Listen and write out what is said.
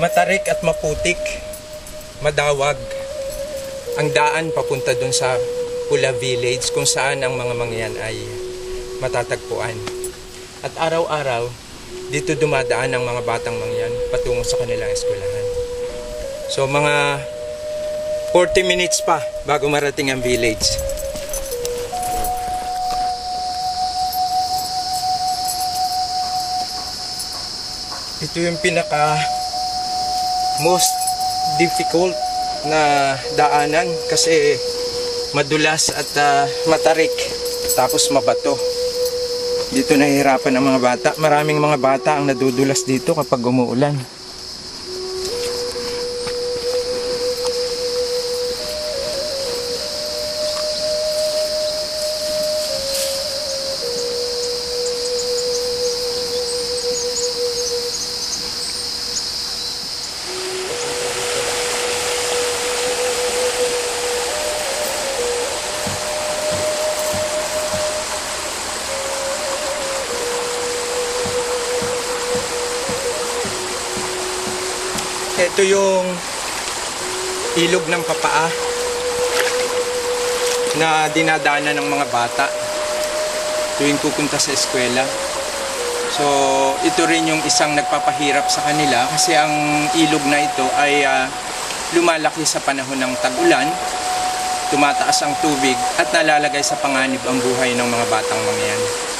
Matarik at maputik, madawag ang daan papunta doon sa Pula Village kung saan ang mga mangyan ay matatagpuan. At araw-araw, dito dumadaan ang mga batang mangyan patungo sa kanilang eskwelahan. So mga 40 minutes pa bago marating ang village. Ito yung pinaka most difficult na daanan kasi madulas at matarik tapos mabato. Dito nahihirapan ang mga bata. Maraming mga bata ang nadudulas dito kapag umuulan. Ito yung ilog ng Papaa na dinadaanan ng mga bata tuwing pupunta sa eskwela. So ito rin yung isang nagpapahirap sa kanila kasi ang ilog na ito ay lumalaki sa panahon ng tag-ulan, tumataas ang tubig at nalalagay sa panganib ang buhay ng mga batang mangyan.